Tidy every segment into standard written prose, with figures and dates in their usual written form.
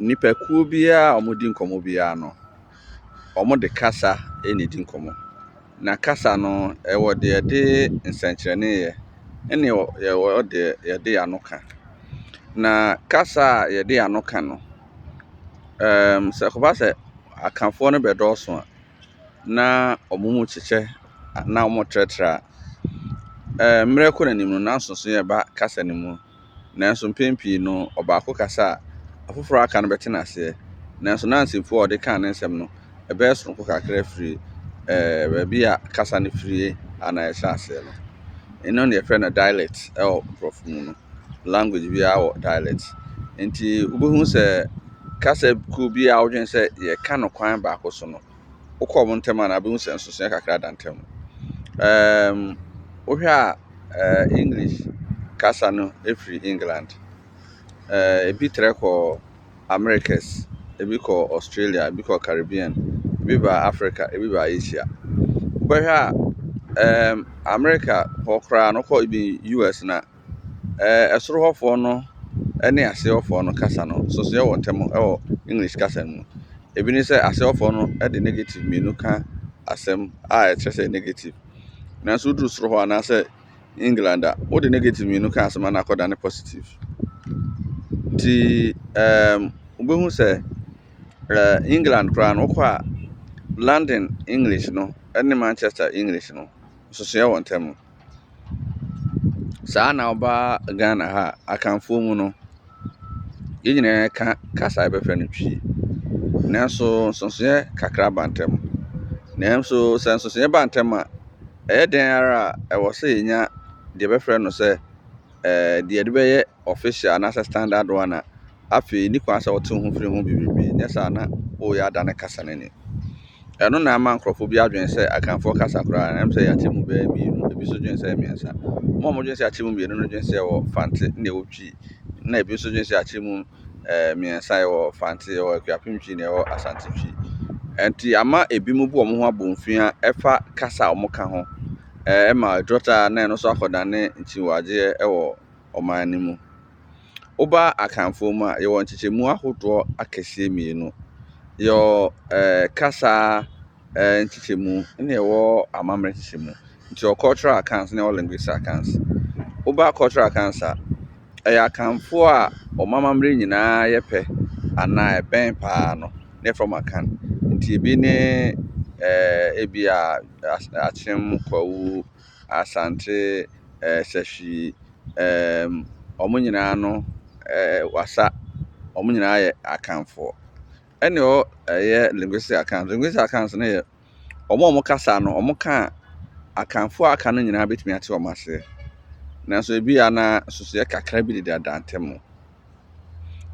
nipakuo biara ɔmo di nkɔmmɔ biara no ɔmo de kasa ɛna di nkɔmmɔ na kasa no ɛwɔ de yɛde nsɛnkyerɛnne yɛ ɛne ɛwɔ de yɛde ano ka na kasa a yɛde ano ka no sɛ kɔba sɛ akanfoɔ no bɛdɔɔso a na ɔmo mu kyekyɛ na ɔmo trɛtrɛ a mmerɛ kɔ n'anim no nanso so yɛba kasa no mu nanso mpɛn pii no ɔbaako kasa a afoforɔ aka no bɛte n'aseɛ nanso nansifoɔ a ɔde ka ne nsɛm no ɛbɛyɛ soronko kakra firi baabi a kasa no firi ana ɛhyɛ aseɛ no ɛno ne yɛfrɛ no dialect ɛwɔ nkurɔfo mu no language biara wɔ dialect nti wobɛhu sɛ kasa kuo bi a wodwen sɛ yɛka no kwan baako so no wokɔ ɔmo ntɛm a na wobɛhu sɛ nsosua kakra da ntɛm wohwɛ a English kasa no ɛfiri England ebi trɛ kɔ Americas, ebi kɔ Australia, ebi kɔ Caribbean, ebi ba Africa, ebi ba Asia. Wobɛhwɛ a America hɔ koraa no kɔ ebi US na ɛsoro hɔfoɔ no ɛne ase hɔfoɔ no kasa no sosoɛ wɔ ntɛm ɛwɔ English kasa no mu. Ebi ne sɛ ase hɔfoɔ no ɛde negative mmienu ka asɛm a ɛkyerɛ sɛ negative nanso woduru soro hɔ anaasɛ England a wode negative mmienu ka asɛm a na akɔda ne positive nti wobɛhu sɛ England koraa no wokɔ a London English no ɛne Manchester English no sosoɛ wɔ ntɛm saa na ɔba Ghana ha akanfoɔ mu no yɛn nyinaa ka kasa ɛbɛfrɛ no twi nanso sosoɛ kakra ba ntɛm nanso sɛ sosoɛ ba ntɛm a ɛyɛ den ara a ɛwɔ sɛ yɛnya deɛ ɛbɛfrɛ no sɛ deɛ de bɛyɛ official anaasɛ standard one a afei ni kwan sɛ wɔte ho firi ho bebree nyɛ saa na wɔyɛ ada ne kasa no ni ɛno na ama nkurɔfoɔ bi adwene sɛ akanfoɔ kasa koraa na sɛ yɛate mu bɛyɛ mmienu ebi nso dwene sɛ mmiɛnsa mo a mo dwene sɛ yɛate mu mmienu no dwene sɛ ɛwɔ fante na ɛwɔ twi na ebi nso dwene sɛ yɛate mu mmiɛnsa ɛwɔ fante ɛwɔ akuapem twi na ɛwɔ asante twi nti ama ebi mu bu ɔmo ho abɔmfia ɛfa kasa a ɔmo ka ho ɛma dɔta na ɛno nso akɔdane nkyiwagyeɛ ɛwɔ ɔman no mu woba akanfoɔ mu a yɛwɔ nkyekyɛmu ahodoɔ akɛseɛ mmienu yɛwɔ kasa nkyekyɛmu na yɛwɔ amammerɛ nkyekyɛmu nti yɛwɔ cultural accounts na yɛwɔ linguistic accounts woba cultural accounts a ɛyɛ akanfoɔ a ɔmo amammerɛ nyinaa yɛ pɛ anaa ɛbɛn paa no na yɛfrɛ mo akan nti ebi ne ebi a akyem kwawu asante sɛhwi ɔmo nyinaa no wasa ɔmo nyinaa yɛ akanfoɔ ɛne hɔ ɛyɛ linguistic accounts no yɛ ɔmo kasa no ɔmo ka akanfoɔ aka no nyinaa betumi ate ɔmo ase nanso ebi a na sosoɛ kakra bi deda ntɛm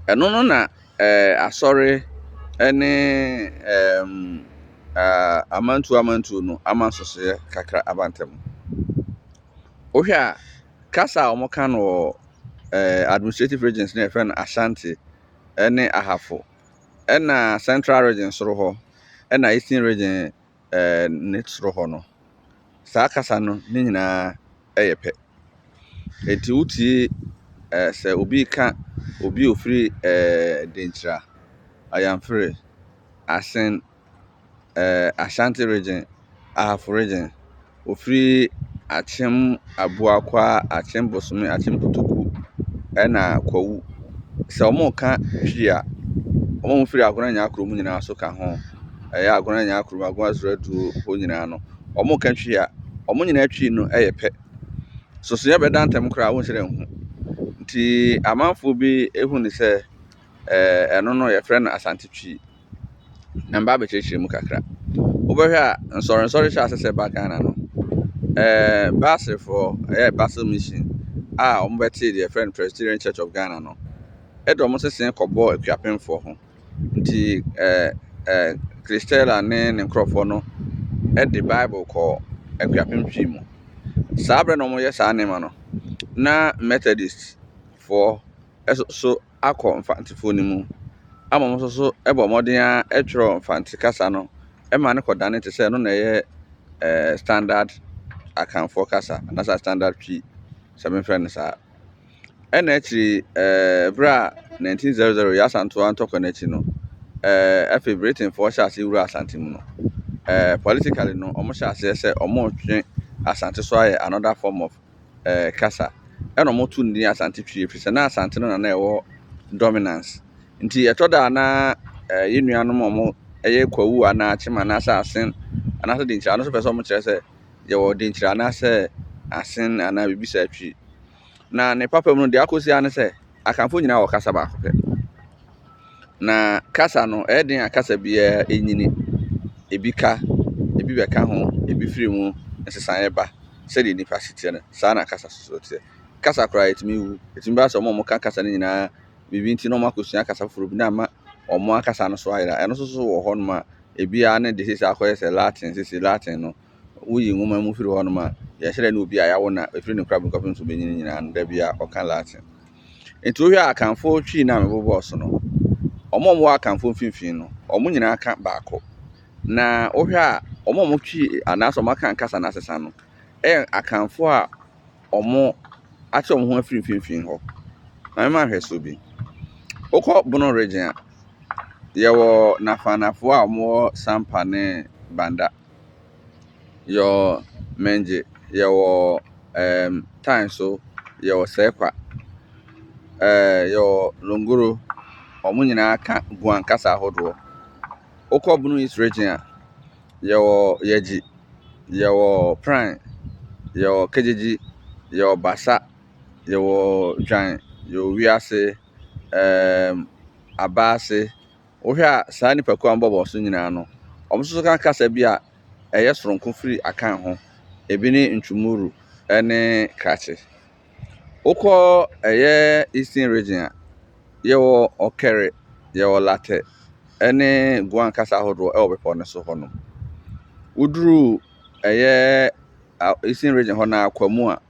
ɛno no na asɔre ɛne amantuo no ama sosoɛ kakra aba ntɛm wohwɛ a kasa a ɔmo ka no wɔ administrative regions na yɛfrɛ no Ashanti ɛne Ahafo ɛna central region soro hɔ ɛna eastern region ne soro hɔ no saa kasa no ne nyinaa ɛyɛ pɛ eti wotie sɛ obi ka obi ofiri Denkyira Ayamfre Asen Ashanti region Ahafo region ofiri Akyem Abuakwa Akyem Bosome Akyem Kotoku ɛna Kwawu sɛ ɔmo ka twi a ɔmo firi Agona Nyakuro mu nyinaa so ka ho ɛyɛ Agona Nyakuro Agona Zuradu hɔ nyinaa no ɔmo ka twi a ɔmo nyinaa twi no ɛyɛ pɛ sosoɛ bɛda ntɛm koraa wɔn hyerɛn ho nti amanfoɔ bi ehu ne sɛ ɛno no yɛfrɛ no Asante twi na mba abɛkyerɛkyerɛ mu kakra wobɛhwɛ a nsɔre hyɛ ase sɛ ba Ghana no Basel ɛyɛ Basel mission a ɔmo bɛte deɛ yɛfrɛ no Presbyterian Church of Ghana no ɛde ɔmo sesen kɔbɔ akuapemfoɔ ho nti Christella ne nkurɔfoɔ no ɛde Bible kɔ akuapem twi mu saa abere na ɔmo yɛ saa nneɛma no na Methodist foɔ ɛso akɔ mfantefoɔ no mu ama ɔmo nso ɛbɔ mmɔden a ɛtwerɛ mfante kasa no ɛma ne kɔdane te sɛ no na ɛyɛ standard akanfoɔ kasa anaasɛ standard twi sɛ mefrɛ no saa ɛna akyiri bere a 1900 yɛ Asantewa ntɔkwa n'akyi no afei Britainfoɔ hyɛ ase wura Asante mu no politically no ɔmo hyɛ aseɛ sɛ ɔmo twe Asante so ayɛ another form of kasa ɛna ɔmo to ne din Asante twi efiri sɛ na Asante no na ɛwɔ dominance nti ɛtɔ da na yɛ nuanom ɔmo ɛyɛ Kwawu anaa Kyema anaasɛ Asen anaasɛ Dinkyira no so pɛ sɛ ɔmo kyerɛ sɛ yɛwɔ Dinkyira anaasɛ Asen anaa biribi saa twi na ne papa mu no deɛ akɔsi ano sɛ akamfo nyinaa wɔ kasa baako pɛ na kasa no ɛyɛ den a kasa biara ɛnyini ebi ka ebi bɛka ho ebi firi mu nsesan ɛba sɛdeɛ nipa hyehyɛ no saa na kasa soso teɛ kasa koraa yɛtumi wu yɛtumi ba sɛ ɔmo ka kasa no nyinaa biribi nti na ɔmo akɔsua kasa foforɔ bi na ama ɔmo akasa no so ayera ɛno nso so wɔ hɔ nom a ebiara ne de sisi akɔyɛ sɛ Latin sisi Latin no woyi nwoma mu firi hɔ nom a yɛhyerɛ ne obi a yawo na efiri ne kora bi nkɔpem so benyini nyinaa no da bi a ɔka Latin nti wohwɛ akamfo twi na mebobɔ so no ɔmo wɔ akamfo mfimfini no ɔmo nyinaa ka baako na wohwɛ a ɔmo twi anaasɛ ɔmo aka nkasa na asesa no ɛyɛ akamfo a ɔmo akyɛ ɔmo ho afiri mfimfini hɔ na mema hwɛ so bi wokɔ Bono region a yɛwɔ nafanafo a ɔmo Sampa ne Banda yɛwɔ Menje yɛwɔ Tanso yɛwɔ Sekwa yɛwɔ Longoro ɔmo nyinaa ka Guan kasa ahodoɔ wokɔ Bono East region a yɛwɔ Yɛgye yɛwɔ Pran yɛwɔ Kegyegye yɛwɔ Basa yɛwɔ Dwan yɛwɔ Wiase Abaase wohwɛ a saa nipakuo a mbɔbɔ so nyinaa no ɔmo nso ka kasa bi a ɛyɛ soronko firi akan ho ebi ne Ntwumuru ɛne Krakye wokɔ ɛyɛ Eastern region a yɛwɔ Ɔkɛre yɛwɔ Late ɛne Guan kasa ahodoɔ ɛwɔ bepɔ ne so hɔ no woduru ɛyɛ Eastern region hɔ na Kwamu a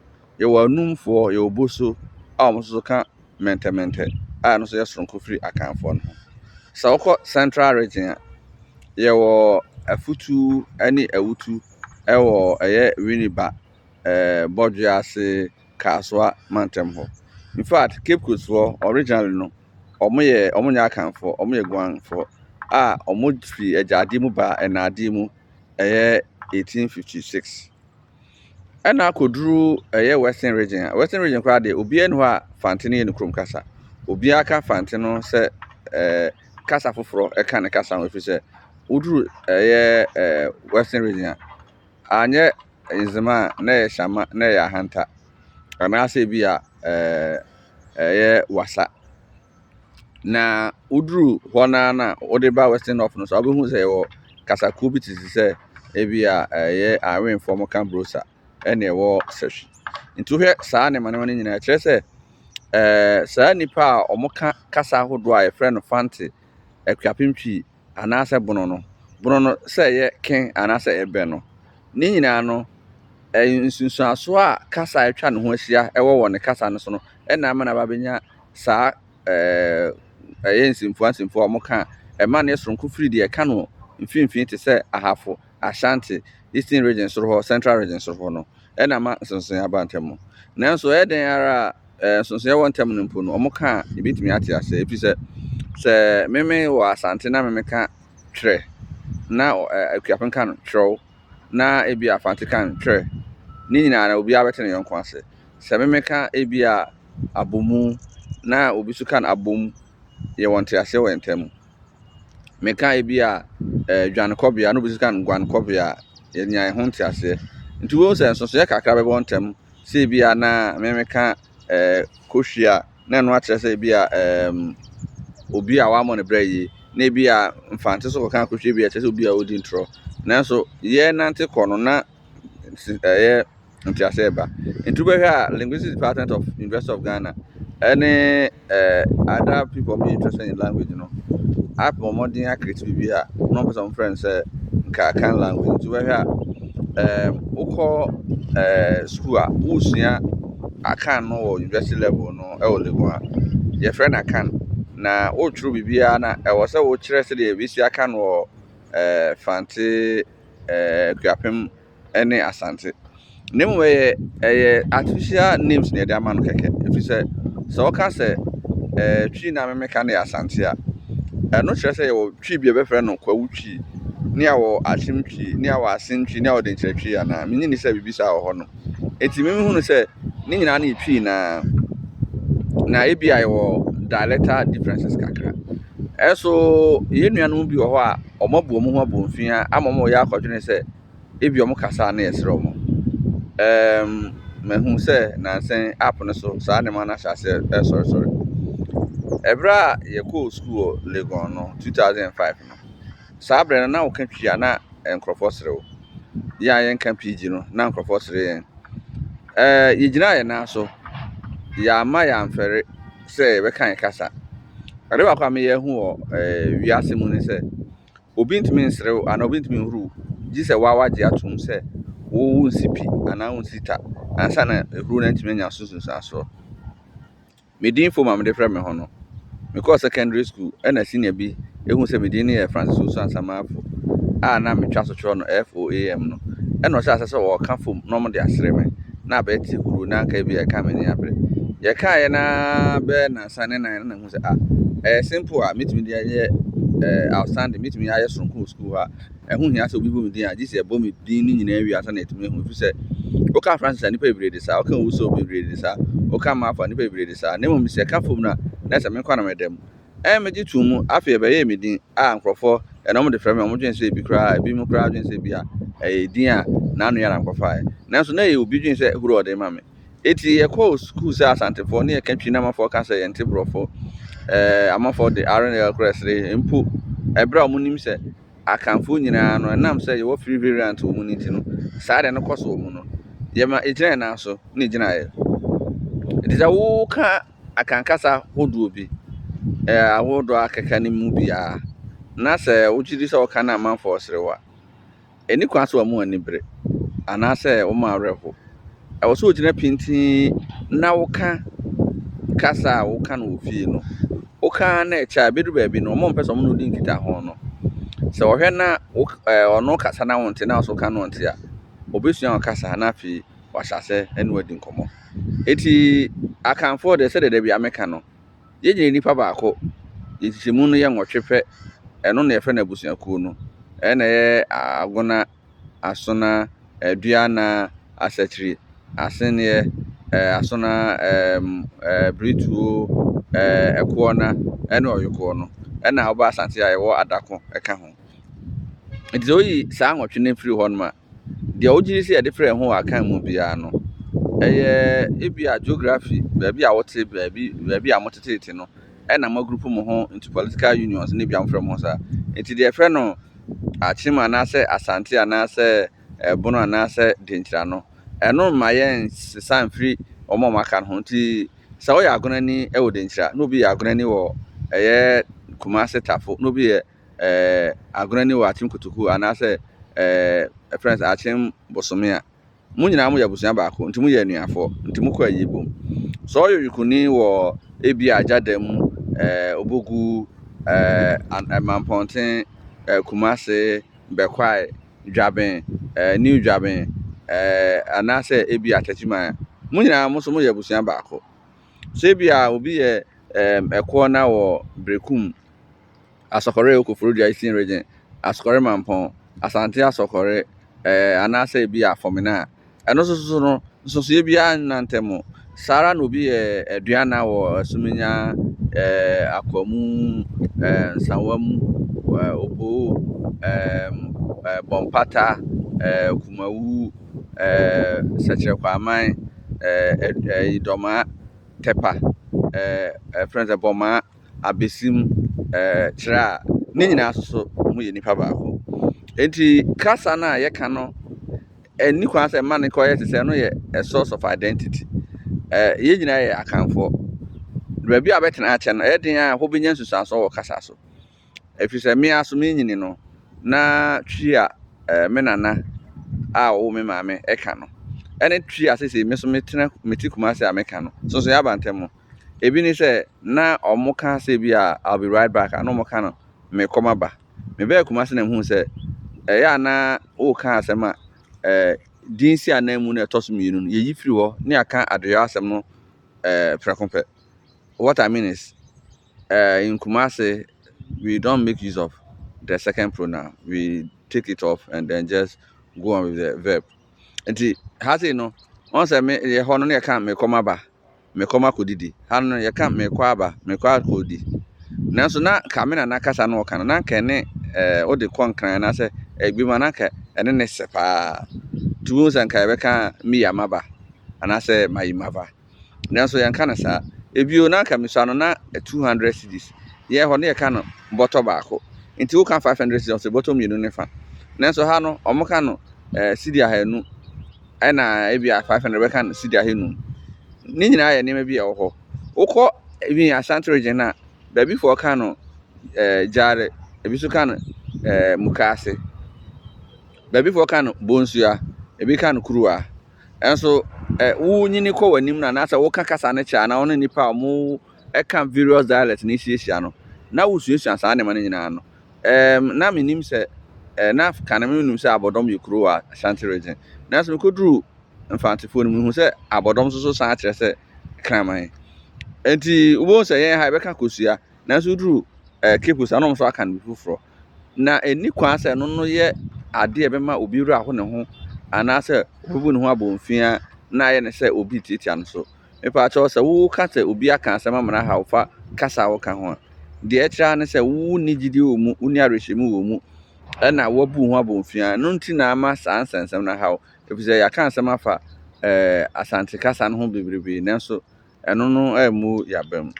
yɛwɔ Anumfoɔ yɛwɔ Boso a ɔmo nso ka Mɛntɛmɛntɛ a no so yɛ soronko firi akanfoɔ no ho sɛ wokɔ Central region a yɛwɔ Afutu ɛne Awutu ɛwɔ ɛyɛ Winneba Bɔdwe ase Kasoa Mantam hɔ in fact Cape Coast foɔ originally no ɔmo nyɛ akanfoɔ ɔmo yɛ Guanfoɔ a ɔmo firi Agyaade mu ba Ɛnaade mu ɛyɛ 1856 ɛna akɔduru ɛyɛ Western region a Western region koraa deɛ obiara ne hɔ a Fante ne yɛ ne kurom kasa obiara ka Fante no sɛ kasa foforɔ ɛka ne kasa ho ɛfiri sɛ woduru ɛyɛ Western region a anyɛ nzema a na yɛ Hyama na yɛ Ahanta anaasɛ bi a ɛyɛ Wasa na woduru hɔ na wode ba Western North no so wobɛhu sɛ yɛwɔ kasakuo bi te sɛ ebi a ɛyɛ Awenfoɔ mo ka Brosa ɛne ɛwɔ Sahwi nti wohwɛ saa nneɛma no nyinaa kyerɛ sɛ saa nipa a ɔmo ka kasa ahodoɔ a yɛfrɛ no Fante akuapem twi anaasɛ Bono no sɛ ɛyɛ Ken anaasɛ ɛbɛ no ne nyinaa no nsunsuaso a kasa atwa ne ho ahyia ɛwɔ wɔ ne kasa no so no ɛna ama na babenya saa ɛyɛ nsimfoa a ɔmo ka ɛma ne soronko firi deɛ ɛka no mfimfini te sɛ Ahafo Ashanti Eastern region soro hɔ Central region soro hɔ no ɛna ma nsonsonoeɛ aba ntam mu nanso ɛyɛ den ara nsonsonoeɛ wɔ ntam no mpo no ɔmo ka ebitumi ate ase ɛfiri sɛ meme wɔ Asante na meme ka Twerɛ na akuapem ka no Twerɛw na ebi Afante ka no Twerɛ ne nyinaa na obiara bɛte ne yɔnko ase sɛ meme ka ebi a Abomu na obi so ka no Abom yɛwɔ nte ase wɔ ntam meka ebi a Dwanekɔbea na obi so ka no Guanekɔbea yɛnya ho nte ase nti wo sɛ nsonsonoeɛ kakra bɛbɔ ntam sɛ ebi a na meme ka Kohwia na ɛno akyerɛ sɛ ebi a obi a wamɔ ne brɛ yi na ebi a Mfante so kɔka Kohwia bi a kyerɛ sɛ obi a odi ntorɔ nanso yɛ nante kɔ no na ɛyɛ nte ase ɛba nti wobɛhwɛ a Linguistics Department of University of Ghana ɛne other people who are interested in language no apɛ ɔmɔden akiriti bibi a na ɔmpɛ sɛ ɔmfrɛ no sɛ Nkakan language nti wobɛhwɛ a wokɔ school a wosua akan no wɔ university level no ɛwɔ Legon a yɛfrɛ no akan na wotwerɛ bibiara na ɛwɔ sɛ wokyerɛ sɛdeɛ yɛbɛsi akan wɔ Fante akuapem ɛne Asante na mmom ɛyɛ artificial names na yɛde ama no kɛkɛ ɛfiri sɛ woka sɛ twi na memeka ne asante a no kyerɛ sɛ yɛwɔ twi bi bɛfrɛ no kwawu twi ne awɔ akyem twi ne awɔ asen twi ne awɔ denkyerɛ twi ana menye ni sɛ bibi saa wɔ hɔ no enti me hu no sɛ ne nyinaa ne twi na ebi a yɛwɔ dialectal differences kakra ɛso yɛ nuanom bi wɔ hɔ a ɔmo abu ɔmo ho abɔmfia ama ɔmo yɛ akɔdwene sɛ ebi ɔmo kasa na yɛsrɛ ɔmo mahu sɛ nansen app no so saa ne ma na hyɛ ase ɛsɔresɔre ɛberɛ a yɛkɔɔ school wɔ Legon no 2005 no saa berɛ no na woka twi a na nkurɔfoɔ serew yɛ a yɛnka PG no na nkurɔfoɔ sere yɛn yɛgyina yɛn nan so yɛama yɛamfɛre sɛ yɛbɛka yɛn kasa ade baako a meyɛ hu wɔ wiase mu ne sɛ obi ntumi nserew anaa obi ntumi nhuru gye sɛ wagye atom sɛ wo nsi pi anaa wo nsi ta ansa na ehuru na ntumi anya sunsunsansoɔ medin fo ma mede frɛ me ho no mekɔɔ secondary school ɛna senior bi ehu sɛ medin ne yɛ Francis Osu Ansamafo a na metwa so twerɛ no FOAM no ɛna ɔhyɛ asɛ sɛ wɔka fom na ɔmo de asere me na abɛɛte huru na anka bi yɛka me ne abere yɛka yɛ na bɛ na nsa ne nan na hu sɛ simple a metumi de ayɛ outstanding metumi ayɛ soronko school a ɛho hia sɛ obi bɔ me din a gye sɛ ɛbɔ me din ne nyinaa wi asa na ɛtumi hu fi sɛ woka Francis a nipa bebree de saa woka Owusu bebree de saa woka Maafo a nipa bebree de saa na mmom sɛ ɛka fom na sɛ menkɔ na mɛdam megye to mu afei ɛbɛyɛ me din a nkurɔfoɔ ɛna ɔmo de frɛ me ɔmo dwen sɛ ebi koraa ebi mu koraa dwen sɛ bi a ɛyɛ din a n'ano yɛ na nkɔfae nanso na yɛ obi dwen sɛ huro ɔde ma me eti yɛkɔ school sɛ asantefoɔ ne yɛka twi na amafoɔ ka sɛ yɛnte borɔfo amafoɔ de RNL koraa sere mpo ɛberɛ a ɔmo nim sɛ akamfoɔ nyinaa no ɛnam sɛ yɛwɔ free variant wɔ mu ne ti no saa deɛ no kɔ so wɔ mu no yɛma ɛgyina yɛn nan so ne gyina yɛ ɛti sɛ woka akankasa hodoɔ bi ahodoɔ akeka ne mu biara na sɛ wogyidi sɛ woka na amanfoɔ serew a ɛni kwan so wɔ mu ani bere anaasɛ wɔn awerɛho ɛwɔ so ogyina pintin na woka kasa a woka no wɔ fie no woka na ɛkyɛ a bɛdu baabi no ɔmo mpɛ sɛ ɔmo no di nkita ho no sɛ wɔhwɛ na ɔno kasa na wonte na ɔso ka no wonte a obɛsua ɔkasa na afei wahyɛ ase ɛne wadi nkɔmmɔ eti akamfoɔ de sɛ deda bi ameka no yɛgyina nipa baako yɛhyehyɛmu no yɛ nwɔtwe pɛ ɛno na yɛfrɛ no abusuakuo no ɛna yɛ agona asona aduana asakyiri aseneɛ asona brituo ɛkoɔ na ɛne ɔyokoɔ no ɛna ɔba asante a yɛwɔ adako ɛka ho nti sɛ oyi saa nwɔtwe no mfiri hɔ nom a deɛ wogyiri sɛ yɛde frɛ ho akan mu biara no ɛyɛ ebi a geography baabi a wote baabi a motetete no ɛna mo group mo ho into political unions ne bi amfrɛ mo saa nti deɛ frɛ no akyem anaasɛ asante anaasɛ bono anaasɛ denkyira no ɛno ma yɛn sesa mfiri ɔmo aka no ho nti sɛ woyɛ agonani ɛwɔ denkyira na obi yɛ agonani wɔ ɛyɛ Kumase Tafo na obi yɛ agonani wɔ Akyem Kotoku anaasɛ friends Akyem Bosome a mo nyinaa mo yɛ abusua baako nti mo yɛ anuafoɔ nti mo kɔ ayi bom so ɔyɛ yukuni wɔ ebi agyada mu obogu Mampɔnten Kumase Bɛkwae Dwaben New Dwaben anaasɛ ebi Atakyima mo nyinaa mo so mo yɛ abusua baako so ebi a obi yɛ ɛkɔɔ na wɔ Brekum Asɔkɔre Okoforo Eastern Region Asɔkɔre Mampɔn Asante Asɔkɔre anaasɛ ebi Afɔmina ɛno so no so ebi anantɛm Sara no obi aduana wɔ Asumenya Akwamu Nsawamu Obo Bompata Kumawu Sɛkyerɛ Kwaman Idoma Tepa friends Boma Abesim Kyerɛ ne nyinaa so mo yɛ nipa baako enti kasa na yɛka no ɛni kwan sɛ ma ne kɔyɛ te sɛ no yɛ a source of identity yɛ nyinaa yɛ akamfoɔ baabi a bɛtena akyɛ no ɛden a ho bɛnya nsusuanso wɔ kasa so ɛfiri sɛ me aso me nyini no na twi a me nana a ɔwɔ me maame ɛka no ɛne twi a sɛ me so metena meti Kumase a meka no so yɛ abantam no ebi ni sɛ na ɔmo ka sɛ bi a I'll be right back ana ɔmo ka no me kɔma ba me bɛɛ Kumase na hu sɛ ɛyɛ ana o ka asɛm a din si anan mu na ɛtɔ so mmienu no yɛyi firi hɔ ne aka adoyɛ asɛm no prɛko pɛ what I mean is in Kumasi, we don't make use of the second pronoun. We take it off and then just go on with the verb. And has it no? Once I make a honor, I can't make come aba, me come akudidi. Hano, you can't make kwaba, me kwa kodi. Nanso na kamera na kasa no kana na kene o de kwankran na se egbi manaka ene ne se pa tuwo san kai be ka mi yamaba ana se mayimava nanso yan kana sa ebio na ka miswa no na 200 cedis ye ho ne ye ka no bottle baako nti wo ka 500 cedis bottle mienu ne fa nanso ha no omo ka no cedi ahanu na ebia 500 be ka no cedi ahanu ni nyina ye ne ma bi e wo ho wokọ ebi Ashanti region na baby for ka no jare ebi so ka no mukase baby for ka no bonsua ebi ka no kuruwa enso wo nyini kọ wanim na na sa wo ka kasa ne cha na wo nipa omo ka various dialects ni hiesia no na wo suesua sa ne ma nyina no na menim se na ka na menim se abodom ye kuruwa Ashanti region na so koduru mfantefo no mu se abodom so sa akere se kraman enti ubo se yen ha be ka kosua na so duru kepus anom so aka no fufuro na eni kwa se no ye ade e be ma obi ru aho ne ho ana se obubu ne ho abomfia na ye ne se obi titia no so me pa cho se wo ka se obi aka asema mara ha ofa kasa wo ka ho de e kira ne se wo ni gidi wo mu uni arehemu wo mu na wo bu ho abomfia no nti na ama sansensem na ha efi se ya ka asema fa Asante kasa no ho bebrebe nanso eno no emu yabam